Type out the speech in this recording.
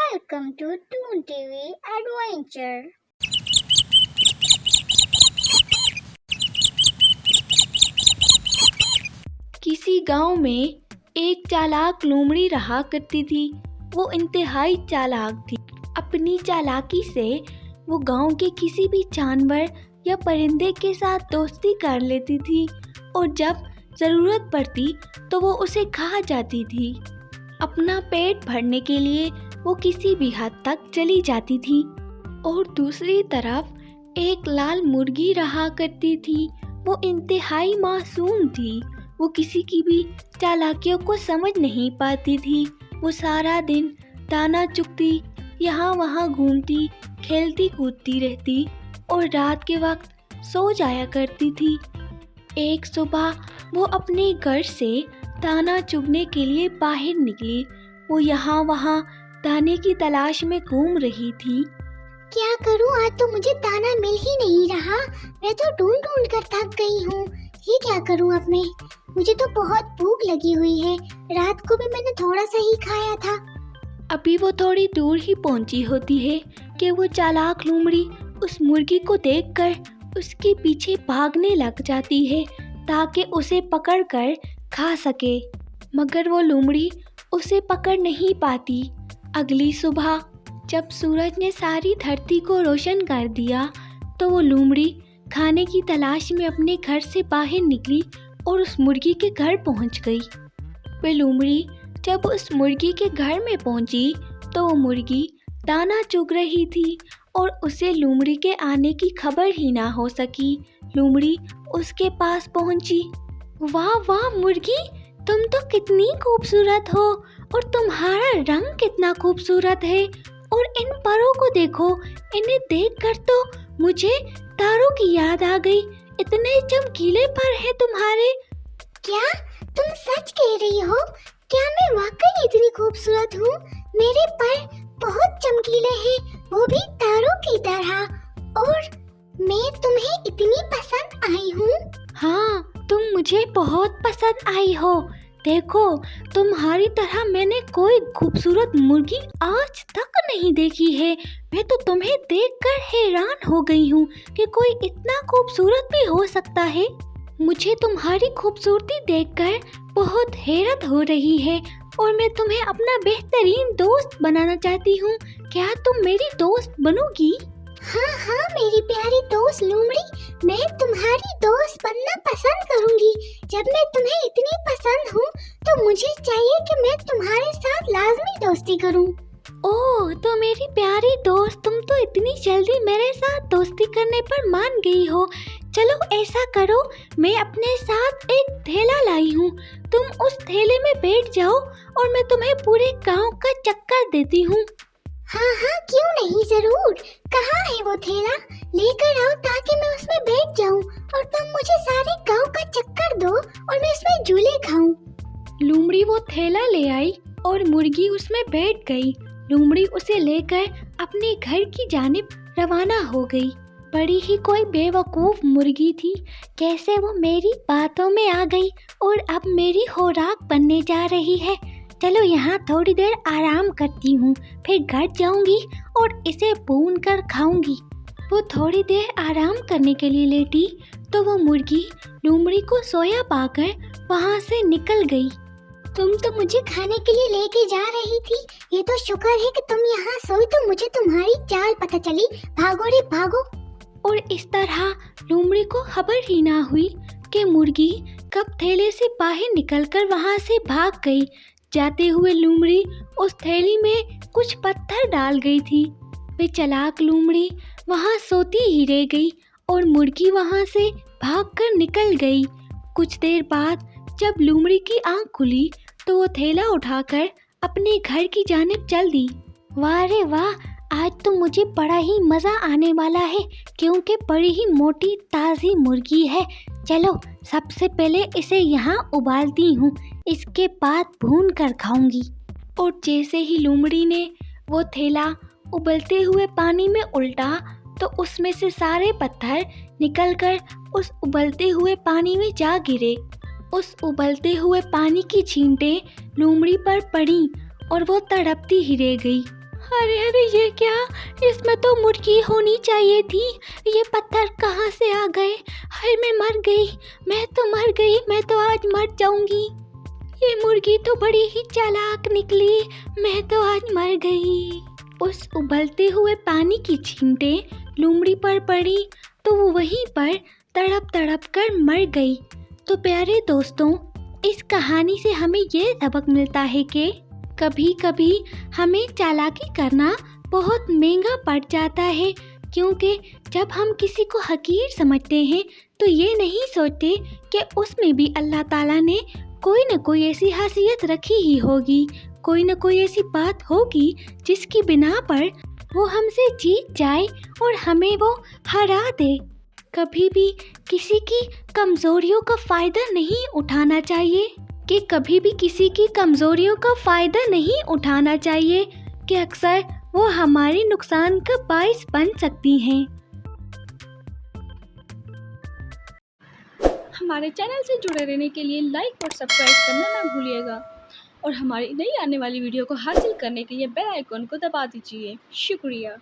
Welcome to Toon TV Adventure. किसी गांव में एक चालाक लोमड़ी रहा करती थी। वो इंतहाई चालाक थी। अपनी चालाकी से वो गांव के किसी भी जानवर या परिंदे के साथ दोस्ती कर लेती थी और जब ज़रूरत पड़ती तो वो उसे खा जाती थी। अपना पेट भरने के लिए वो किसी भी हद तक चली जाती थी। और दूसरी तरफ एक लाल मुर्गी रहा करती थी। वो इंतहाई मासूम थी। वो किसी की भी चालाकियों को समझ नहीं पाती थी। वो सारा दिन दाना चुगती, यहाँ वहाँ घूमती, खेलती कूदती रहती और रात के वक्त सो जाया करती थी। एक सुबह वो अपने घर से दाना चुगने के लिए बाहर निकली। वो यहाँ वहाँ दाने की तलाश में घूम रही थी। क्या करूं, आज तो मुझे दाना मिल ही नहीं रहा। मैं तो ढूंढ ढूंढ कर थक गई हूँ। ये क्या करूं अब मैं? मुझे तो बहुत भूख लगी हुई है। रात को भी मैंने थोड़ा सा ही खाया था। अभी वो थोड़ी दूर ही पहुंची होती है कि वो चालाक लोमड़ी उस मुर्गी को देखकर उसके पीछे भागने लग जाती है ताकि उसे पकड़कर खा सके। मगर वो लोमड़ी उसे पकड़ नहीं पाती। अगली सुबह जब सूरज ने सारी धरती को रोशन कर दिया तो वो लोमड़ी खाने की तलाश में अपने घर से बाहर निकली और उस मुर्गी के घर पहुंच गई। वह लोमड़ी जब उस मुर्गी के घर में पहुंची तो वो मुर्गी दाना चुग रही थी और उसे लोमड़ी के आने की खबर ही ना हो सकी। लोमड़ी उसके पास पहुंची। वाह वाह मुर्गी, तुम तो कितनी खूबसूरत हो और तुम्हारा रंग कितना खूबसूरत है। और इन परों को देखो, इन्हें देखकर तो मुझे तारों की याद आ गई। इतने चमकीले पर हैं तुम्हारे। क्या तुम सच कह रही हो? क्या मैं वाकई इतनी खूबसूरत हूँ? मेरे पर बहुत चमकीले हैं, वो भी तारों की तरह। और मैं तुम्हें इतनी पसंद आई हूँ। हाँ, तुम मुझे बहुत पसंद आई हो। देखो, तुम्हारी तरह मैंने कोई खूबसूरत मुर्गी आज तक नहीं देखी है। मैं तो तुम्हें देखकर हैरान हो गई हूँ कि कोई इतना खूबसूरत भी हो सकता है। मुझे तुम्हारी खूबसूरती देखकर बहुत हैरत हो रही है और मैं तुम्हें अपना बेहतरीन दोस्त बनाना चाहती हूँ। क्या तुम मेरी दोस्त बनोगी? हाँ हाँ मेरी प्यारी दोस्त लोमड़ी, मैं तुम्हारी दोस्त बनना पसंद करूंगी। जब मैं तुम्हें इतनी पसंद हूँ तो मुझे चाहिए कि मैं तुम्हारे साथ लाजमी दोस्ती करूँ। ओह, तो मेरी प्यारी दोस्त, तुम तो इतनी जल्दी मेरे साथ दोस्ती करने पर मान गई हो। चलो ऐसा करो, मैं अपने साथ एक थैला लाई हूँ। तुम उस थैले में बैठ जाओ और मैं तुम्हें पूरे गांव का चक्कर देती हूँ। हाँ हाँ क्यों नहीं, जरूर। कहाँ है वो थैला? लेकर आओ ताकि मैं उसमें बैठ जाऊँ और तुम मुझे सारे गांव का चक्कर दो और मैं उसमें झूले खाऊं। लोमड़ी वो थैला ले आई और मुर्गी उसमें बैठ गई। लोमड़ी उसे लेकर अपने घर की जानिब रवाना हो गई। बड़ी ही कोई बेवकूफ़ मुर्गी थी। कैसे वो मेरी बातों में आ गई और अब मेरी खुराक बनने जा रही है। चलो यहाँ थोड़ी देर आराम करती हूँ, फिर घर जाऊँगी और इसे भून कर खाऊँगी। वो थोड़ी देर आराम करने के लिए लेटी तो वो मुर्गी लोमड़ी को सोया पाकर वहाँ से निकल गई। तुम तो मुझे खाने के लिए लेके जा रही थी। ये तो शुक्र है कि तुम यहाँ सोई तो मुझे तुम्हारी चाल पता चली। भागो रे भागो। और इस तरह लोमड़ी को खबर ही ना हुई कि मुर्गी कब थैले से बाहर निकलकर वहाँ से भाग गई। जाते हुए लोमड़ी उस थैली में कुछ पत्थर डाल गई थी। वे चालाक लोमड़ी वहाँ सोती ही रह गई और मुर्गी वहाँ से भागकर निकल गई। कुछ देर बाद जब लोमड़ी की आंख खुली तो वो थैला उठाकर अपने घर की जानिब चल दी। वाह रे वाह, आज तो मुझे बड़ा ही मज़ा आने वाला है क्योंकि बड़ी ही मोटी ताज़ी मुर्गी है। चलो सबसे पहले इसे यहाँ उबालती हूँ, इसके बाद भून कर खाऊंगी। और जैसे ही लोमड़ी ने वो थैला उबलते हुए पानी में उल्टा तो उसमें से सारे पत्थर निकलकर उस उबलते हुए पानी में जा गिरे। उस उबलते हुए पानी की छींटें लोमड़ी पर पड़ी और वो तड़पती ही रह गई। अरे अरे, ये क्या? इसमें तो मुर्गी होनी चाहिए थी। ये पत्थर कहाँ से आ गए? हाय, मैं मर गई, मैं तो मर गई, मैं तो आज मर जाऊंगी। ये मुर्गी तो बड़ी ही चालाक निकली, मैं तो आज मर गई। उस उबलते हुए पानी की छींटें लोमड़ी पर पड़ी तो वो वहीं पर तड़प तड़प कर मर गई। तो प्यारे दोस्तों, इस कहानी से हमें ये सबक मिलता है कि कभी कभी हमें चालाकी करना बहुत महंगा पड़ जाता है, क्योंकि जब हम किसी को हकीर समझते हैं तो ये नहीं सोचते कि उसमें भी अल्लाह ताला ने कोई न कोई ऐसी खासियत रखी ही होगी, कोई न कोई ऐसी बात होगी जिसकी बिना पर वो हमसे जीत जाए और हमें वो हरा दे। कभी भी किसी की कमज़ोरियों का फ़ायदा नहीं उठाना चाहिए, कि कभी भी किसी की कमज़ोरियों का फ़ायदा नहीं उठाना चाहिए, कि अक्सर वो हमारे नुकसान का बायस बन सकती हैं। हमारे चैनल से जुड़े रहने के लिए लाइक और सब्सक्राइब करना ना भूलिएगा और हमारी नई आने वाली वीडियो को हासिल करने के लिए बेल आइकन को दबा दीजिए। शुक्रिया।